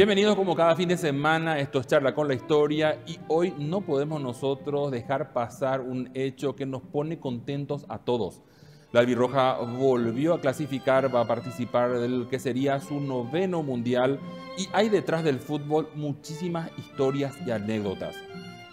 Bienvenidos como cada fin de semana, esto es Charla con la Historia y hoy no podemos nosotros dejar pasar un hecho que nos pone contentos a todos. La albirroja volvió a clasificar, va a participar del que sería su 9º mundial y hay detrás del fútbol muchísimas historias y anécdotas.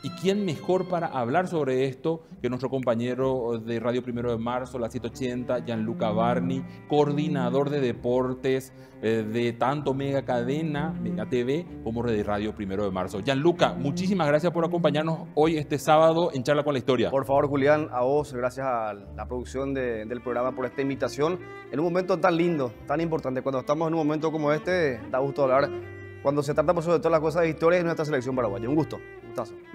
¿Y quién mejor para hablar sobre esto que nuestro compañero de Radio 1 de Marzo, la 780, Gianluca Barni, coordinador de deportes de tanto Mega Cadena, Mega TV, como de Radio 1 de Marzo? Gianluca, muchísimas gracias por acompañarnos hoy, este sábado, en Charla con la Historia. Por favor, Julián, a vos, gracias a la producción del programa por esta invitación. En un momento tan lindo, tan importante, cuando estamos en un momento como este, da gusto hablar. Cuando se trata por sobre todo las cosas de historia de nuestra selección paraguaya. Un gusto.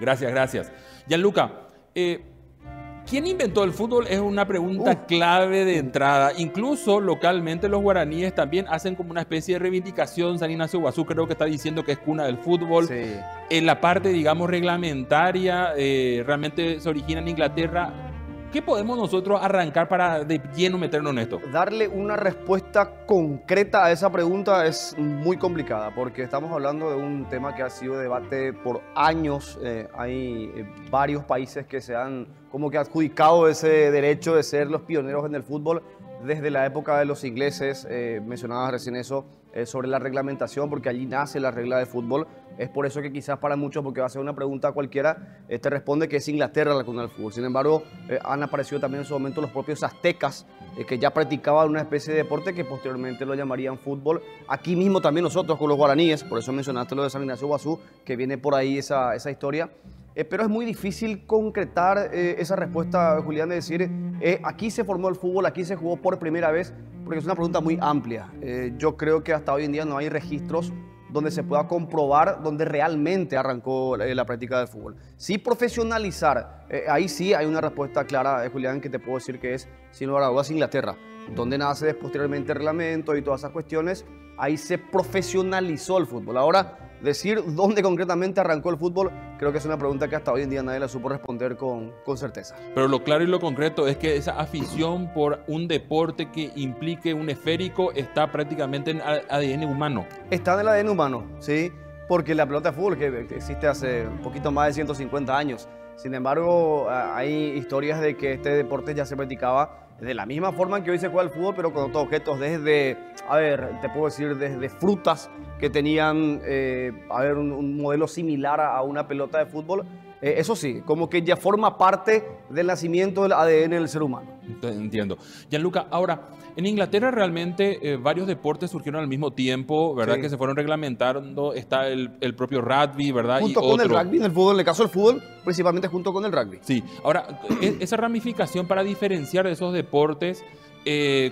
Gracias, gracias. Gianluca, ¿quién inventó el fútbol? Es una pregunta clave de entrada. Incluso localmente los guaraníes también hacen como una especie de reivindicación. San Ignacio Iguazú creo que está diciendo que es cuna del fútbol. Sí. En la parte, digamos, reglamentaria, realmente se origina en Inglaterra. ¿Qué podemos nosotros arrancar para de lleno meternos en esto? Darle una respuesta concreta a esa pregunta es muy complicada porque estamos hablando de un tema que ha sido debate por años. Hay varios países que se han como que adjudicado ese derecho de ser los pioneros en el fútbol desde la época de los ingleses. Mencionabas recién eso sobre la reglamentación, porque allí nace la regla de fútbol. Es por eso que quizás para muchos, porque va a ser una pregunta cualquiera, te responde que es Inglaterra la cuna del fútbol. Sin embargo, han aparecido también en su momento los propios aztecas, que ya practicaban una especie de deporte que posteriormente lo llamarían fútbol. Aquí mismo también nosotros con los guaraníes, por eso mencionaste lo de San Ignacio Iguazú, que viene por ahí esa historia. Pero es muy difícil concretar esa respuesta, Julián, de decir, aquí se formó el fútbol, aquí se jugó por primera vez, porque es una pregunta muy amplia. Yo creo que hasta hoy en día no hay registros donde se pueda comprobar donde realmente arrancó la práctica del fútbol. Sí, profesionalizar, ahí sí hay una respuesta clara, Julián, que te puedo decir que es, sin lugar a dudas, Inglaterra, donde nace posteriormente el reglamento y todas esas cuestiones. Ahí se profesionalizó el fútbol. Ahora, decir dónde concretamente arrancó el fútbol, creo que es una pregunta que hasta hoy en día nadie la supo responder con certeza. Pero lo claro y lo concreto es que esa afición por un deporte que implique un esférico está prácticamente en el ADN humano. Está en el ADN humano, ¿sí? Porque la pelota de fútbol que existe hace un poquito más de 150 años. Sin embargo, hay historias de que este deporte ya se practicaba de la misma forma en que hoy se juega el fútbol, pero con otros objetos, desde, a ver, te puedo decir, desde frutas que tenían, un modelo similar a una pelota de fútbol. Eso sí, como que ya forma parte del nacimiento del ADN del ser humano. Entiendo. Gianluca, ahora, en Inglaterra realmente varios deportes surgieron al mismo tiempo, ¿verdad? Sí. Que se fueron reglamentando. Está el propio rugby, ¿verdad? Junto con el rugby, en el fútbol, en el caso del fútbol, principalmente junto con el rugby. Sí. Ahora, esa ramificación para diferenciar de esos deportes,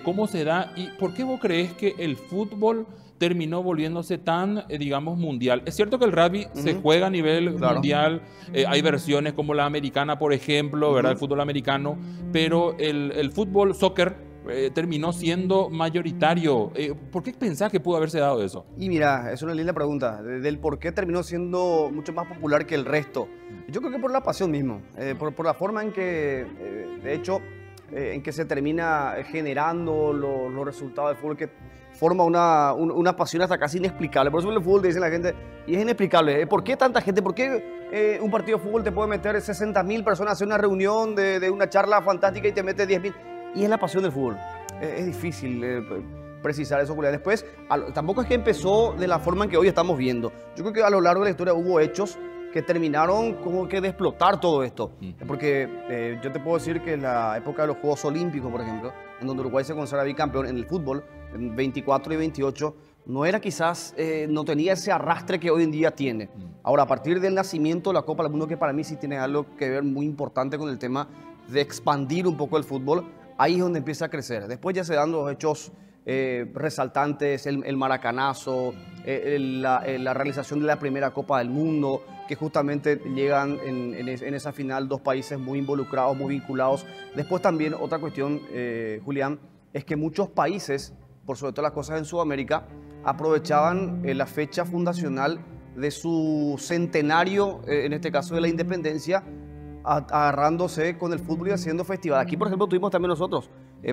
¿cómo se da? ¿Y por qué vos crees que el fútbol terminó volviéndose tan, digamos, mundial? Es cierto que el rugby se juega a nivel mundial, hay versiones como la americana, por ejemplo, ¿verdad? El fútbol americano, pero el fútbol, soccer, terminó siendo mayoritario. ¿Por qué pensás que pudo haberse dado eso? Y mira, es una linda pregunta, del por qué terminó siendo mucho más popular que el resto. Yo creo que por la pasión mismo, por la forma en que, de hecho, en que se termina generando los resultados del fútbol, que forma una pasión hasta casi inexplicable. Por eso el fútbol te dice la gente, y es inexplicable, ¿por qué tanta gente? ¿Por qué un partido de fútbol te puede meter 60.000 personas a hacer una reunión de una charla fantástica y te mete 10.000? Y es la pasión del fútbol. Es difícil precisar eso, Julián. Después, tampoco es que empezó de la forma en que hoy estamos viendo. Yo creo que a lo largo de la historia hubo hechos que terminaron como que de explotar todo esto. Porque yo te puedo decir que en la época de los Juegos Olímpicos, por ejemplo, en donde Uruguay se consagra bicampeón en el fútbol, en 24 y 28, no era quizás, no tenía ese arrastre que hoy en día tiene. Ahora, a partir del nacimiento de la Copa del Mundo, que para mí sí tiene algo que ver muy importante con el tema de expandir un poco el fútbol, ahí es donde empieza a crecer. Después ya se dan los hechos resaltantes, el maracanazo, la realización de la primera Copa del Mundo, que justamente llegan en esa final dos países muy involucrados, muy vinculados. Después también otra cuestión, Julián, es que muchos países, por sobre todo las cosas en Sudamérica, aprovechaban la fecha fundacional de su centenario, en este caso de la independencia, agarrándose con el fútbol y haciendo festival. Aquí, por ejemplo, tuvimos también nosotros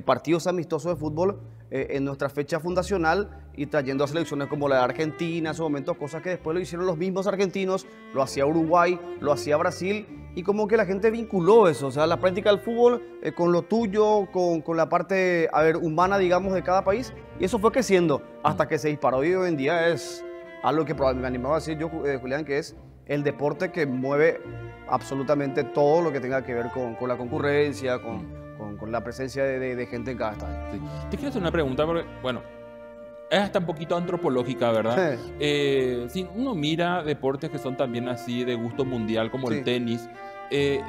partidos amistosos de fútbol en nuestra fecha fundacional y trayendo a selecciones como la de Argentina, en su momento, cosas que después lo hicieron los mismos argentinos, lo hacía Uruguay, lo hacía Brasil, y como que la gente vinculó eso, o sea, la práctica del fútbol con lo tuyo, con la parte, a ver, humana, digamos, de cada país, y eso fue creciendo hasta que se disparó, y hoy en día es algo que probablemente me animaba a decir yo, Julián, que es el deporte que mueve absolutamente todo lo que tenga que ver con la concurrencia, con la presencia de gente en cada estadio. Sí. Te quiero hacer una pregunta, porque, bueno, es hasta un poquito antropológica, ¿verdad? Si uno mira deportes que son también así de gusto mundial, como el tenis,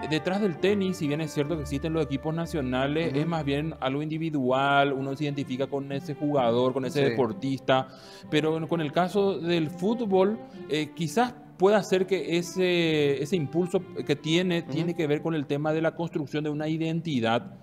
detrás del tenis, si bien es cierto que existen los equipos nacionales, es más bien algo individual, uno se identifica con ese jugador, con ese deportista, pero con el caso del fútbol, quizás pueda ser que ese impulso que tiene que ver con el tema de la construcción de una identidad.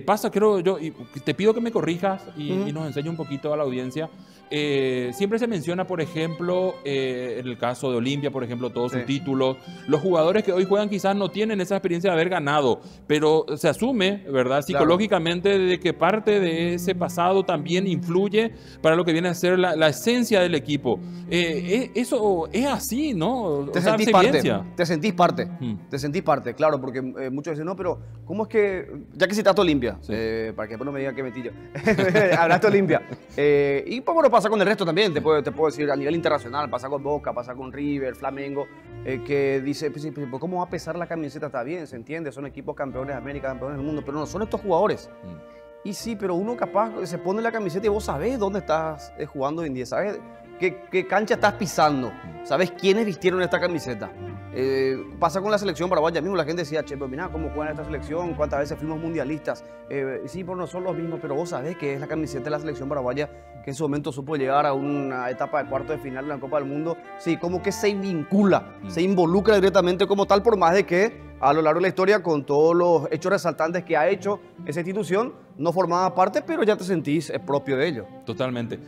Pasa, creo yo, y te pido que me corrijas y nos enseñe un poquito a la audiencia. Siempre se menciona, por ejemplo, en el caso de Olimpia, por ejemplo, todos sus títulos. Los jugadores que hoy juegan quizás no tienen esa experiencia de haber ganado, pero se asume, ¿verdad? Psicológicamente, de que parte de ese pasado también influye para lo que viene a ser la esencia del equipo. Eso es así, ¿no? Te sentís parte. Te sentís parte, claro, porque muchos dicen, no, pero ¿cómo es que, ya que citaste Olimpia, para que después no me digan que metí yo, hablaste Olimpia, y pues bueno, pasa con el resto también, te puedo decir, a nivel internacional, pasa con Boca, pasa con River, Flamengo, que dice, pues, ¿cómo va a pesar la camiseta? Está bien, se entiende, son equipos campeones de América, campeones del mundo, pero no son estos jugadores. Y sí, pero uno capaz se pone la camiseta y vos sabés dónde estás jugando hoy en día, sabés qué cancha estás pisando, sabés quiénes vistieron esta camiseta. Pasa con la selección paraguaya mismo, la gente decía, che, pero mira cómo juegan esta selección, cuántas veces fuimos mundialistas. Sí, pero no son los mismos, pero vos sabés que es la camiseta de la selección paraguaya que en su momento supo llegar a una etapa de cuarto de final de la Copa del Mundo. Sí, como que se vincula, se involucra directamente como tal, por más de que a lo largo de la historia, con todos los hechos resaltantes que ha hecho esa institución, no formaba parte, pero ya te sentís propio de ello. Totalmente.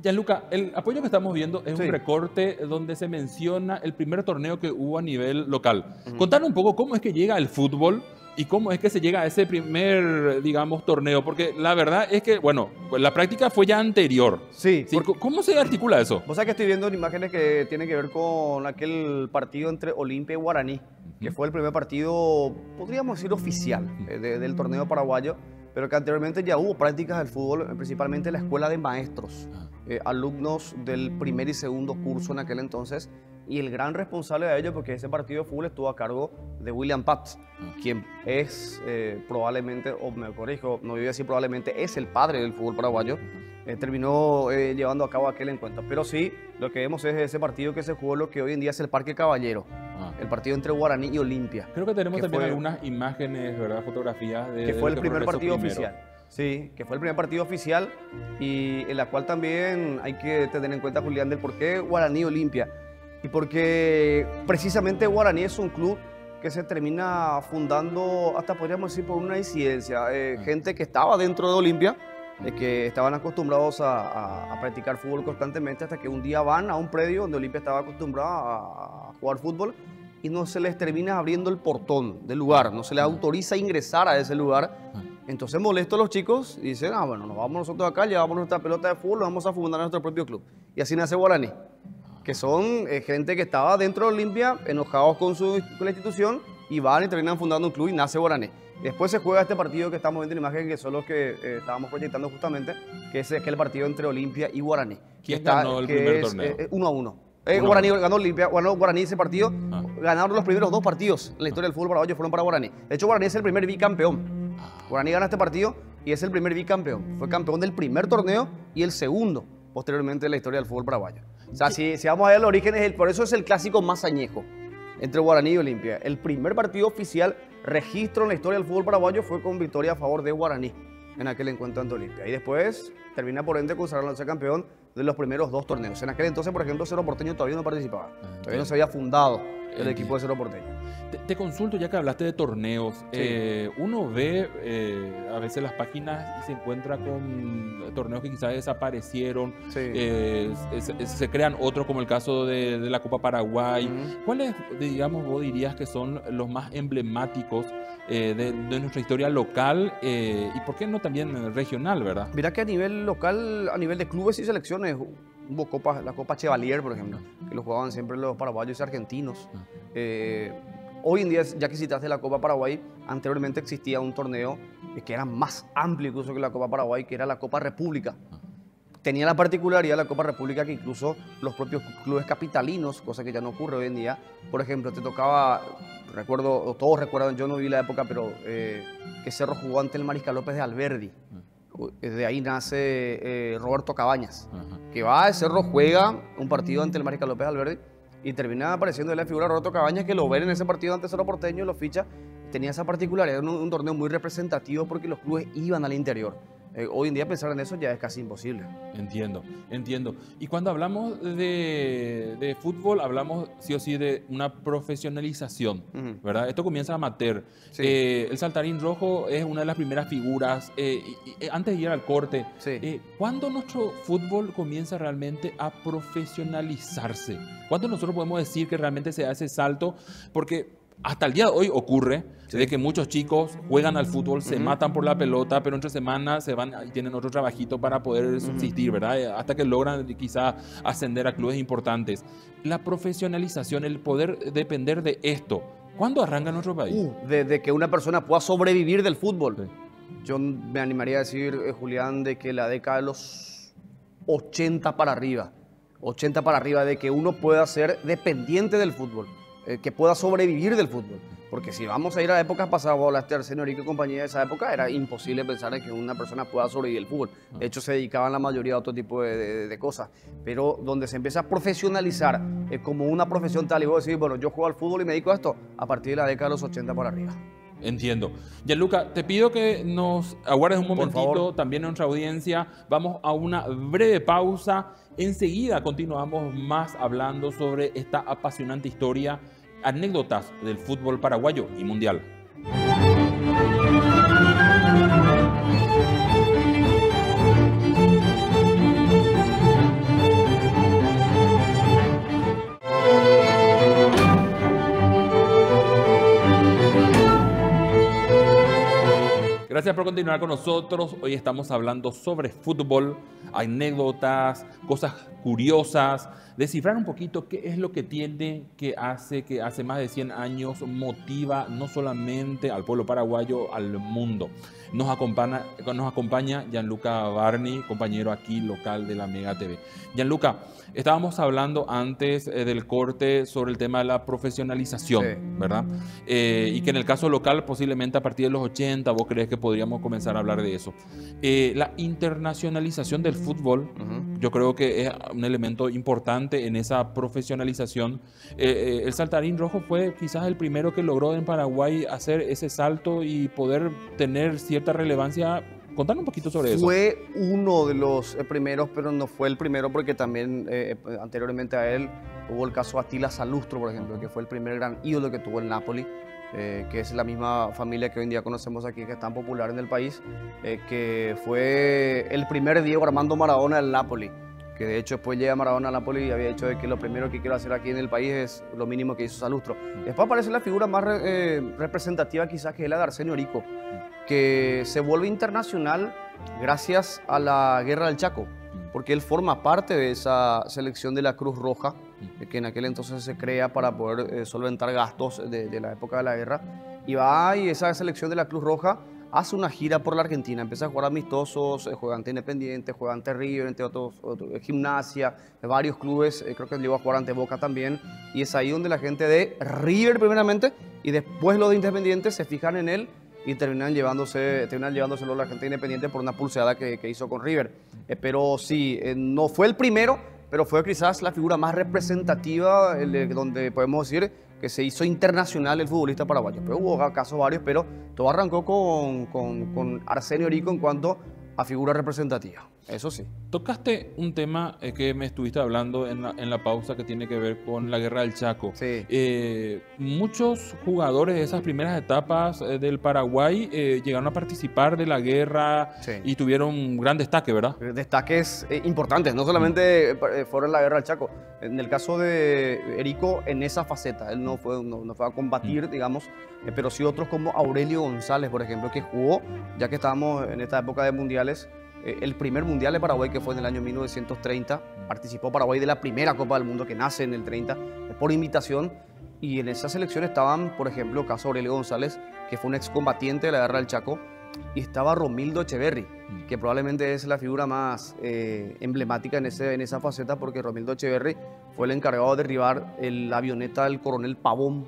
Gianluca, el apoyo que estamos viendo es un recorte donde se menciona el primer torneo que hubo a nivel local. Contanos un poco cómo es que llega el fútbol y cómo es que se llega a ese primer, digamos, torneo. Porque la verdad es que, bueno, la práctica fue ya anterior. Sí. ¿Cómo se articula eso? Vos sabés que estoy viendo imágenes que tienen que ver con aquel partido entre Olimpia y Guaraní, que fue el primer partido, podríamos decir, oficial del torneo paraguayo, pero que anteriormente ya hubo prácticas del fútbol, principalmente en la escuela de maestros. Alumnos del primer y segundo curso en aquel entonces, y el gran responsable de ello, porque ese partido de fútbol estuvo a cargo de William Paz, quien es probablemente, o me corrijo, no voy a decir probablemente, es el padre del fútbol paraguayo. Terminó llevando a cabo aquel encuentro, pero sí, lo que vemos es ese partido que se jugó lo que hoy en día es el Parque Caballero, el partido entre Guaraní y Olimpia. Creo que tenemos también algunas imágenes, ¿verdad? Fotografías de... Que fue el primer partido oficial. Sí, que fue el primer partido oficial y en la cual también hay que tener en cuenta, Julián, del por qué Guaraní Olimpia. Y porque precisamente Guaraní es un club que se termina fundando, hasta podríamos decir, por una disidencia. Gente que estaba dentro de Olimpia, que estaban acostumbrados a practicar fútbol constantemente, hasta que un día van a un predio donde Olimpia estaba acostumbrada a jugar fútbol y no se les termina abriendo el portón del lugar, no se les autoriza a ingresar a ese lugar. Entonces molestos los chicos y dicen, bueno, nos vamos nosotros acá, llevamos nuestra pelota de fútbol, vamos a fundar nuestro propio club. Y así nace Guaraní, que son gente que estaba dentro de Olimpia, enojados con la institución, y van y terminan fundando un club y nace Guaraní. Después se juega este partido que estamos viendo en imagen, que son los que estábamos proyectando justamente, que es el partido entre Olimpia y Guaraní. ¿Quién ganó el primer torneo? 1-1. Guaraní ganó Olimpia, ganó Guaraní ese partido. Ganaron los primeros 2 partidos en la historia del fútbol paraguayo, fueron para Guaraní. De hecho, Guaraní es el primer bicampeón. Guaraní gana este partido y es el primer bicampeón. Fue campeón del primer torneo y el segundo, posteriormente, en la historia del fútbol paraguayo. O sea, si vamos a ver los orígenes, por eso es el clásico más añejo entre Guaraní y Olimpia. El primer partido oficial, registro en la historia del fútbol paraguayo, fue con victoria a favor de Guaraní en aquel encuentro ante Olimpia. Y después termina por ende consagrándose campeón de los primeros 2 torneos. En aquel entonces, por ejemplo, Cerro Porteño todavía no participaba. Todavía no se había fundado el equipo de Cerro Porteño. Te consulto, ya que hablaste de torneos, Sí. uno ve a veces las páginas y se encuentra con torneos que quizás desaparecieron, Sí. se crean otros como el caso de la Copa Paraguay. Ujú. ¿Cuáles, digamos, vos dirías que son los más emblemáticos de nuestra historia local y por qué no también regional, verdad? Mira que a nivel local, a nivel de clubes y selecciones, hubo copas, la Copa Chevalier, por ejemplo, que lo jugaban siempre los paraguayos y argentinos. Hoy en día, ya que citaste la Copa Paraguay, anteriormente existía un torneo que era más amplio incluso que la Copa Paraguay, que era la Copa República. Tenía la particularidad la Copa República que incluso los propios clubes capitalinos, cosa que ya no ocurre hoy en día, por ejemplo, te tocaba, recuerdo, o todos recuerdan, yo no vi la época, pero que Cerro jugó ante el Mariscal López de Alberdi. De ahí nace Roberto Cabañas, que va de Cerro, juega un partido ante el Mariscal López de Alberdi y termina apareciendo en la figura de Roberto Cabañas, que lo ven en ese partido ante Cerro Porteño, lo ficha. Tenía esa particularidad, un torneo muy representativo porque los clubes iban al interior. Hoy en día pensar en eso ya es casi imposible. Entiendo, entiendo. Y cuando hablamos de fútbol, hablamos sí o sí de una profesionalización, ¿verdad? Esto comienza amateur. Sí. El saltarín rojo es una de las primeras figuras. Antes de ir al corte, Sí. ¿cuándo nuestro fútbol comienza realmente a profesionalizarse? ¿Cuándo nosotros podemos decir que realmente se da ese salto? Porque hasta el día de hoy ocurre de que muchos chicos juegan al fútbol, se matan por la pelota, pero entre semanas se van y tienen otro trabajito para poder subsistir, ¿verdad? Hasta que logran quizá ascender a clubes importantes. La profesionalización, el poder depender de esto, ¿cuándo arranca en nuestro país? De que una persona pueda sobrevivir del fútbol. Sí. Yo me animaría a decir, Julián, de que la década de los 80 para arriba, 80 para arriba, de que uno pueda ser dependiente del fútbol, que pueda sobrevivir del fútbol. Porque si vamos a ir a épocas pasadas, o a las Arsenio Rico y compañía de esa época, era imposible pensar en que una persona pueda sobrevivir del fútbol. De hecho, se dedicaban la mayoría a otro tipo de cosas. Pero donde se empieza a profesionalizar como una profesión tal, y vos decís, bueno, yo juego al fútbol y me dedico a esto, a partir de la década de los 80 para arriba. Entiendo. Gianluca, te pido que nos aguardes un Por momentito, favor. también en nuestra audiencia. Vamos a una breve pausa. Enseguida continuamos más hablando sobre esta apasionante historia, anécdotas del fútbol paraguayo y mundial. Gracias por continuar con nosotros. Hoy estamos hablando sobre fútbol, anécdotas, cosas curiosas, descifrar un poquito qué es lo que tiene, que hace más de 100 años motiva no solamente al pueblo paraguayo, al mundo. Nos acompaña Gianluca Barni, compañero aquí local de la Mega TV. Gianluca, estábamos hablando antes del corte sobre el tema de la profesionalización, Sí. ¿verdad? Y que en el caso local posiblemente a partir de los 80 vos crees que podríamos comenzar a hablar de eso. La internacionalización del fútbol, yo creo que es un elemento importante en esa profesionalización. El saltarín rojo fue quizás el primero que logró en Paraguay hacer ese salto y poder tener cierta relevancia. Contanos un poquito sobre eso. Fue uno de los primeros, pero no fue el primero porque también anteriormente a él hubo el caso Attila Salustro, por ejemplo, que fue el primer gran ídolo que tuvo el Napoli, que es la misma familia que hoy en día conocemos aquí, que es tan popular en el país, que fue el primer Diego Armando Maradona del Napoli, que de hecho después llega Maradona al Napoli y había dicho de que lo primero que quiero hacer aquí en el país es lo mínimo que hizo Salustro. Después aparece la figura más representativa quizás, que es la de Arsenio Rico, que se vuelve internacional gracias a la Guerra del Chaco, porque él forma parte de esa selección de la Cruz Roja, que en aquel entonces se crea para poder solventar gastos de la época de la guerra, y va y esa selección de la Cruz Roja hace una gira por la Argentina, empieza a jugar amistosos, juega ante Independiente, juega ante River, entre otros Gimnasia, varios clubes, creo que llegó a jugar ante Boca también, y es ahí donde la gente de River primeramente, y después los de Independiente se fijan en él, y terminan llevándoselo a la gente Independiente por una pulseada que hizo con River. Pero sí, no fue el primero, pero fue quizás la figura más representativa, donde podemos decir que se hizo internacional el futbolista paraguayo. Pero hubo casos varios, pero todo arrancó con Arsenio Rico en cuanto a figura representativa, eso sí. Tocaste un tema que me estuviste hablando en la pausa que tiene que ver con la Guerra del Chaco. Sí. Muchos jugadores de esas primeras etapas del Paraguay llegaron a participar de la guerra y tuvieron un gran destaque, ¿verdad? Destaques importantes, no solamente fueron la Guerra del Chaco. En el caso de Erico, en esa faceta, él no fue a combatir, digamos, pero sí otros como Aurelio González, por ejemplo, que jugó, ya que estábamos en esta época de mundiales, el primer mundial de Paraguay, que fue en el año 1930, participó Paraguay de la primera Copa del Mundo que nace en el 30, por invitación, y en esa selección estaban, por ejemplo, caso Aurelio González, que fue un excombatiente de la Guerra del Chaco, y estaba Romildo Echeverri, que probablemente es la figura más emblemática en esa faceta, porque Romildo Echeverri fue el encargado de derribar la avioneta del coronel Pavón,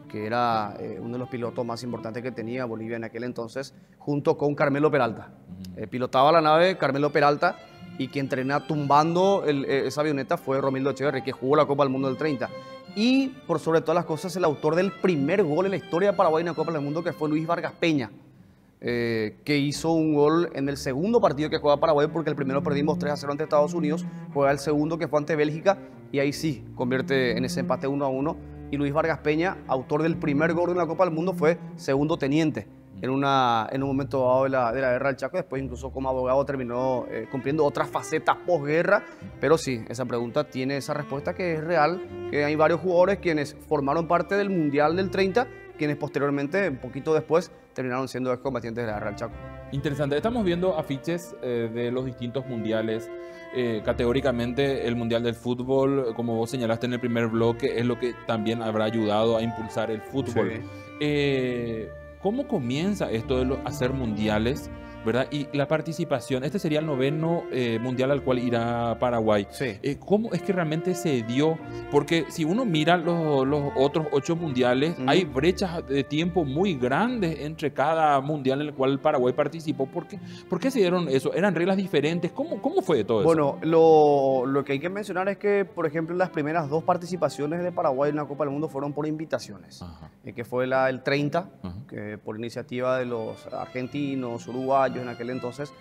que era uno de los pilotos más importantes que tenía Bolivia en aquel entonces, junto con Carmelo Peralta. Pilotaba la nave Carmelo Peralta, y quien termina tumbando esa avioneta fue Romildo Echeverri, que jugó la Copa del Mundo del 30. Y, por sobre todas las cosas, el autor del primer gol en la historia de Paraguay en la Copa del Mundo, que fue Luis Vargas Peña, que hizo un gol en el segundo partido que juega Paraguay, porque el primero perdimos 3-0 ante Estados Unidos, juega el segundo que fue ante Bélgica, y ahí sí convierte en ese empate 1-1. Y Luis Vargas Peña, autor del primer gol en la Copa del Mundo, fue segundo teniente en un momento dado de la Guerra del Chaco. Después, incluso como abogado, terminó cumpliendo otras facetas posguerra. Pero sí, esa pregunta tiene esa respuesta, que es real, que hay varios jugadores quienes formaron parte del Mundial del 30, quienes posteriormente, un poquito después, terminaron siendo excombatientes de la Guerra del Chaco. Interesante. Estamos viendo afiches de los distintos mundiales. Categóricamente el Mundial del Fútbol, como vos señalaste en el primer bloque, es lo que también habrá ayudado a impulsar el fútbol. Sí. ¿Cómo comienza esto de hacer mundiales, verdad? Y la participación, este sería el 9º mundial al cual irá Paraguay. Sí. ¿Cómo es que realmente se dio? Porque si uno mira los otros 8 mundiales, hay brechas de tiempo muy grandes entre cada mundial en el cual Paraguay participó. ¿Por qué se dieron eso? ¿Eran reglas diferentes? ¿Cómo fue todo eso? Bueno, lo que hay que mencionar es que, por ejemplo, las primeras 2 participaciones de Paraguay en la Copa del Mundo fueron por invitaciones, que fue el 30, que por iniciativa de los argentinos, uruguayos en aquel entonces,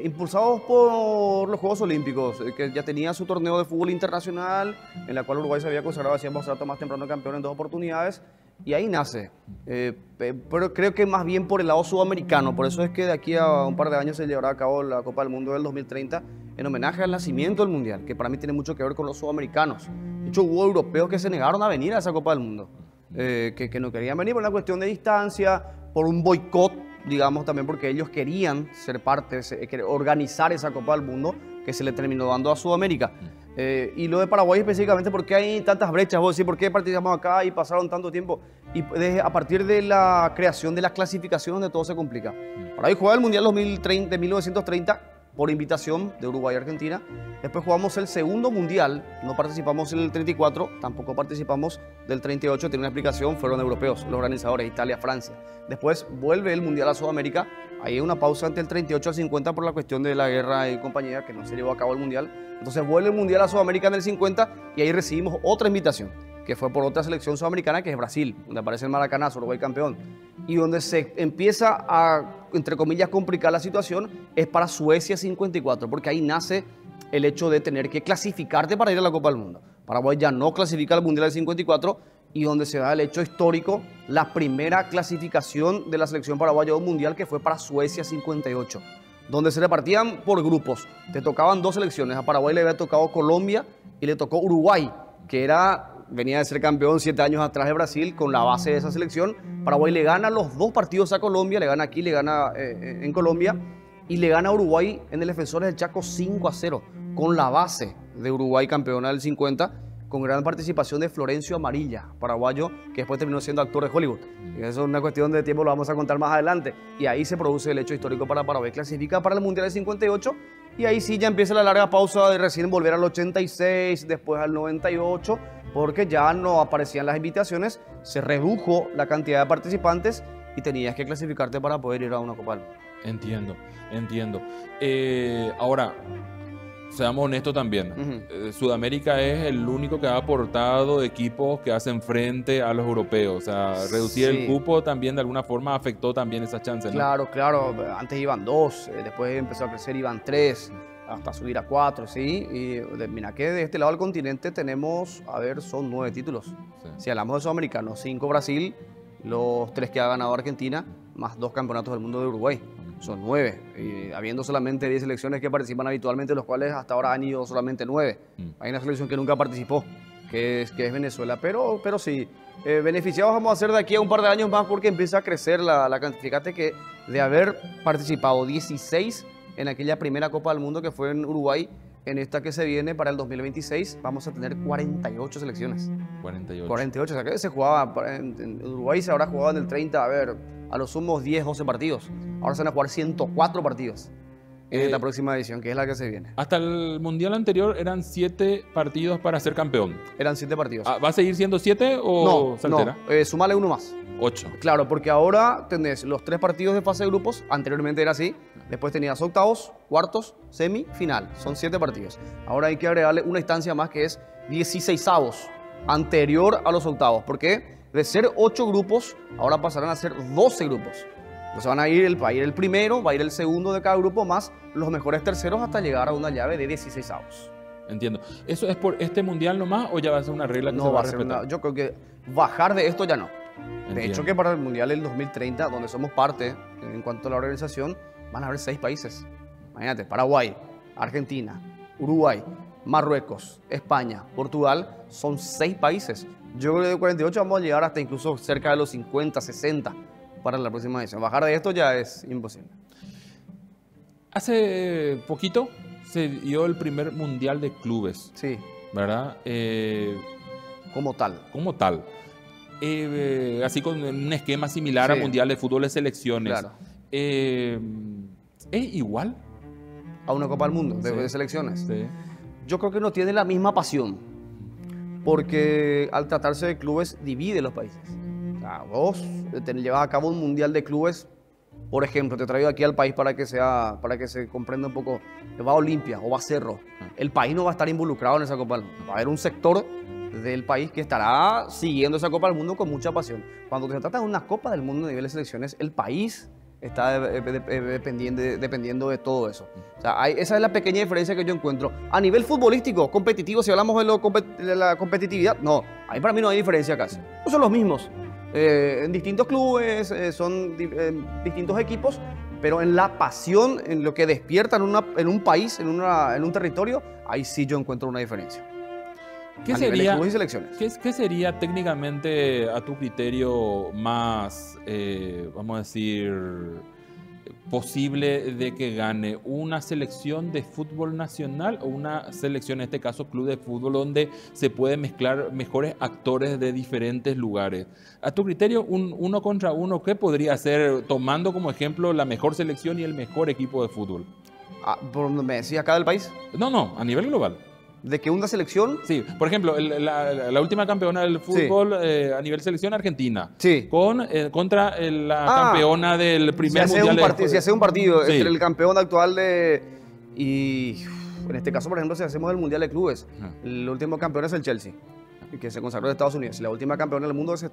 impulsados por los Juegos Olímpicos, que ya tenía su torneo de fútbol internacional, en la cual Uruguay se había consagrado, decíamos, rato más temprano campeón en 2 oportunidades, y ahí nace. Pero creo que más bien por el lado sudamericano, por eso es que de aquí a un par de años se llevará a cabo la Copa del Mundo del 2030, en homenaje al nacimiento del Mundial, que para mí tiene mucho que ver con los sudamericanos. De hecho, hubo europeos que se negaron a venir a esa Copa del Mundo, que no querían venir por una cuestión de distancia, por un boicot, digamos, también porque ellos querían ser parte, organizar esa Copa del Mundo, que se le terminó dando a Sudamérica. Y lo de Paraguay específicamente, ¿por qué hay tantas brechas? Vos decís, ¿por qué participamos acá y pasaron tanto tiempo? Y a partir de la creación de las clasificaciones, donde todo se complica. Paraguay juega el Mundial 2030, de 1930 por invitación de Uruguay y Argentina. Después jugamos el segundo Mundial, no participamos en el 34, tampoco participamos del 38, tiene una explicación, fueron europeos, los organizadores, Italia, Francia. Después vuelve el Mundial a Sudamérica, ahí hay una pausa entre el 38 al 50 por la cuestión de la guerra y compañía, que no se llevó a cabo el Mundial. Entonces vuelve el Mundial a Sudamérica en el 50 y ahí recibimos otra invitación, que fue por otra selección sudamericana, que es Brasil, donde aparece el Maracanazo, Uruguay campeón. Y donde se empieza a, entre comillas, complicar la situación es para Suecia 54, porque ahí nace el hecho de tener que clasificarte para ir a la Copa del Mundo. Paraguay ya no clasifica al Mundial del 54 y donde se da el hecho histórico, la primera clasificación de la selección paraguaya a un Mundial, que fue para Suecia 58, donde se repartían por grupos. Te tocaban 2 selecciones, a Paraguay le había tocado Colombia y le tocó Uruguay, que venía de ser campeón 7 años atrás de Brasil con la base de esa selección. Paraguay le gana los 2 partidos a Colombia, le gana aquí, le gana en Colombia, y le gana a Uruguay en el Defensores del Chaco 5-0, con la base de Uruguay campeona del 50, con gran participación de Florencio Amarilla, paraguayo, que después terminó siendo actor de Hollywood. Y eso es una cuestión de tiempo, lo vamos a contar más adelante. Y ahí se produce el hecho histórico para Paraguay. Clasifica para el Mundial del 58, y ahí sí ya empieza la larga pausa de recién volver al 86, después al 98, porque ya no aparecían las invitaciones, se redujo la cantidad de participantes y tenías que clasificarte para poder ir a una Copa del Mundo. Entiendo. Ahora, seamos honestos también. Sudamérica es el único que ha aportado equipos que hacen frente a los europeos. O sea, reducir el cupo también de alguna forma afectó también esas chances, ¿no? Claro, claro. Antes iban 2, después empezó a crecer, iban 3, hasta subir a 4, ¿sí? Y mira que de este lado del continente tenemos, a ver, son 9 títulos. Sí. Si hablamos de sudamericanos, 5 Brasil, los 3 que ha ganado Argentina, más 2 campeonatos del mundo de Uruguay. Son 9, y habiendo solamente 10 selecciones que participan habitualmente, los cuales hasta ahora han ido solamente 9. Hay una selección que nunca participó, que es Venezuela, pero sí, beneficiados vamos a ser de aquí a un par de años más porque empieza a crecer la cantidad. Fíjate que de haber participado 16 en aquella primera Copa del Mundo que fue en Uruguay, en esta que se viene para el 2026 vamos a tener 48 selecciones. 48, o sea que se jugaba, en Uruguay se habrá jugado en el 30, a ver, a los sumos 10, 12 partidos. Ahora se van a jugar 104 partidos en la próxima edición, que es la que se viene. Hasta el Mundial anterior eran 7 partidos para ser campeón. Eran 7 partidos. ¿Va a seguir siendo 7 o se altera? No, sumale uno más. 8. Claro, porque ahora tenés los 3 partidos de fase de grupos, anteriormente era así, después tenías octavos, cuartos, semi, final, son 7 partidos. Ahora hay que agregarle una instancia más que es 16avos, anterior a los octavos, porque de ser 8 grupos, ahora pasarán a ser 12 grupos. Entonces va a ir el primero, va a ir el segundo de cada grupo, más los mejores terceros hasta llegar a una llave de 16avos. Entiendo. ¿Eso es por este mundial nomás o ya va a ser una regla que no se va a ser respetar? yo creo que bajar de esto ya no. Entiendo. De hecho que para el mundial del 2030, donde somos parte en cuanto a la organización, van a haber 6 países. Imagínate, Paraguay, Argentina, Uruguay, Marruecos, España, Portugal, son 6 países. Yo creo que de 48 vamos a llegar hasta incluso cerca de los 50, 60 para la próxima edición. Bajar de esto ya es imposible. Hace poquito se dio el primer mundial de clubes. Sí. ¿Verdad? Como tal. Como tal. Así con un esquema similar a mundial de fútbol de selecciones. Claro. ¿Es igual? A una Copa del Mundo de selecciones. Sí. Yo creo que no tiene la misma pasión. Porque al tratarse de clubes divide los países. O sea, vos llevas a cabo un mundial de clubes, por ejemplo, te traigo aquí al país para que se comprenda un poco. Va a Olimpia o va a Cerro. El país no va a estar involucrado en esa Copa del Mundo. Va a haber un sector del país que estará siguiendo esa Copa del Mundo con mucha pasión. Cuando se trata de una Copa del Mundo a nivel de selecciones, el país está dependiendo de todo eso. O sea, esa es la pequeña diferencia que yo encuentro. A nivel futbolístico, competitivo, si hablamos de la competitividad, no, ahí para mí no hay diferencia casi. No son los mismos. En distintos clubes, son distintos equipos, pero en la pasión, en lo que despierta en un país, en un territorio, ahí sí yo encuentro una diferencia. ¿Qué sería técnicamente, a tu criterio, más, vamos a decir, posible de que gane una selección de fútbol nacional o una selección, en este caso club de fútbol, donde se puede mezclar mejores actores de diferentes lugares? A tu criterio, un 1 contra 1, ¿qué podría ser, tomando como ejemplo la mejor selección y el mejor equipo de fútbol? ¿Por donde me decías acá del país? No, a nivel global. ¿De que una selección? Sí, por ejemplo, la última campeona del fútbol a nivel selección argentina. Sí. Contra la campeona del primer mundial. Si hace un partido entre el campeón actual y en este caso, por ejemplo, si hacemos el mundial de clubes, el último campeón es el Chelsea, que se consagró de Estados Unidos. La última campeona del mundo es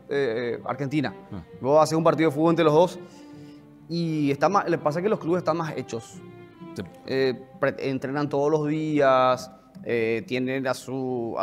Argentina. Luego hace un partido de fútbol entre los dos y le pasa que los clubes están más hechos. Sí. Entrenan todos los días. Tienen a sus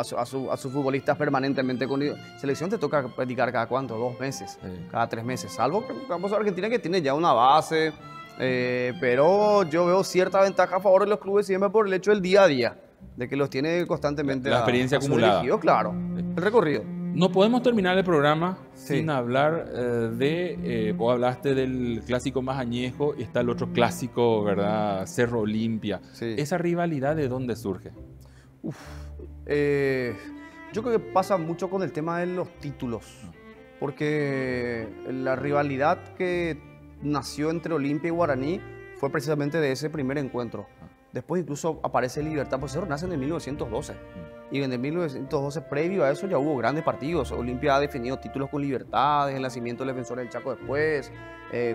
futbolistas permanentemente con ellos. Selección te toca practicar cada cuánto, 2 meses, cada 3 meses, salvo que vamos a Argentina que tiene ya una base, pero yo veo cierta ventaja a favor de los clubes siempre por el hecho del día a día, de que los tiene constantemente la experiencia acumulada. Elegido, claro, el recorrido. No podemos terminar el programa sin hablar vos hablaste del clásico más añejo y está el otro clásico, ¿verdad? Cerro Olimpia. Sí. ¿Esa rivalidad de dónde surge? Yo creo que pasa mucho con el tema de los títulos, porque la rivalidad que nació entre Olimpia y Guaraní fue precisamente de ese primer encuentro. Después incluso aparece Libertad, pues Cerro nace en 1912. Y en el 1912, previo a eso, ya hubo grandes partidos. Olimpia ha definido títulos con Libertad, el nacimiento del Defensor del Chaco después,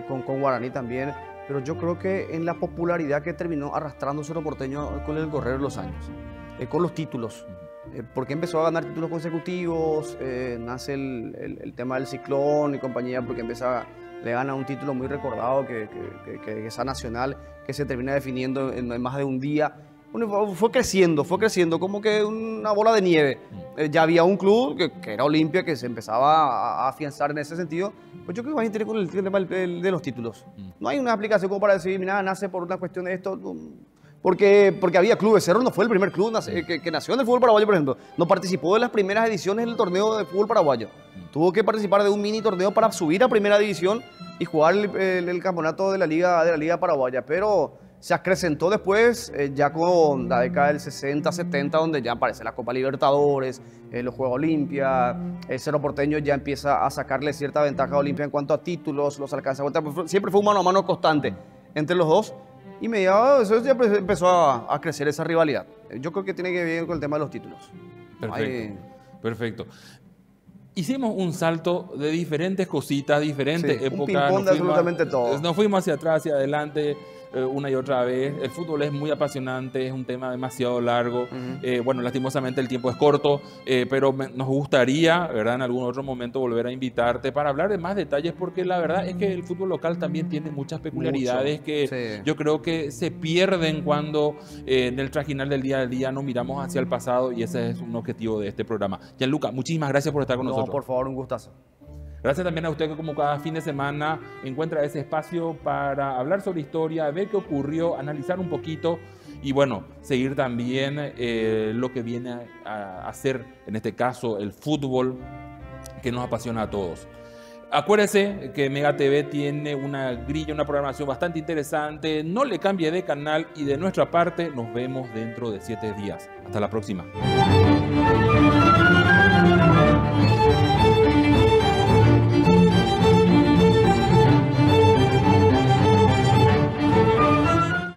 con Guaraní también. pero yo creo que en la popularidad que terminó arrastrando Cerro Porteño con el correr de los años, con los títulos. Porque empezó a ganar títulos consecutivos, nace el tema del Ciclón y compañía, porque le gana un título muy recordado que es a Nacional, que se termina definiendo en más de un día. Bueno, fue creciendo como que una bola de nieve. Ya había un club que era Olimpia, que se empezaba a afianzar en ese sentido. Pues yo creo que va a interesar con el tema de los títulos. No hay una aplicación como para decir, mira, nace por una cuestión de esto. Porque había clubes. Cerro no fue el primer club que nació en el fútbol paraguayo, por ejemplo. No participó de las primeras ediciones del torneo de fútbol paraguayo. Tuvo que participar de un mini torneo para subir a primera división y jugar el campeonato de la Liga Paraguaya. Pero se acrecentó después, ya con la década del 60, 70, donde ya aparece la Copa Libertadores, los Juegos Olimpia. Cerro Porteño ya empieza a sacarle cierta ventaja a Olimpia en cuanto a títulos, los alcanza. Siempre fue un mano a mano constante entre los dos. Y mediado eso ya empezó a crecer esa rivalidad. Yo creo que tiene que ver con el tema de los títulos. Perfecto, perfecto. Hicimos un salto de diferentes cositas, diferentes épocas. Un ping-pong de absolutamente todo. Nos fuimos hacia atrás, hacia adelante, una y otra vez. El fútbol es muy apasionante, es un tema demasiado largo. Bueno, lastimosamente el tiempo es corto, pero nos gustaría, ¿verdad?, en algún otro momento volver a invitarte para hablar de más detalles, porque la verdad es que el fútbol local también tiene muchas peculiaridades que yo creo que se pierden cuando en el trajinar del día a día no miramos hacia el pasado, y ese es un objetivo de este programa. Gianluca, muchísimas gracias por estar con nosotros. No, por favor, un gustazo. Gracias también a usted que como cada fin de semana encuentra ese espacio para hablar sobre historia, ver qué ocurrió, analizar un poquito y bueno, seguir también lo que viene a hacer, en este caso, el fútbol que nos apasiona a todos. Acuérdese que Mega TV tiene una grilla, una programación bastante interesante. No le cambie de canal y de nuestra parte nos vemos dentro de 7 días. Hasta la próxima.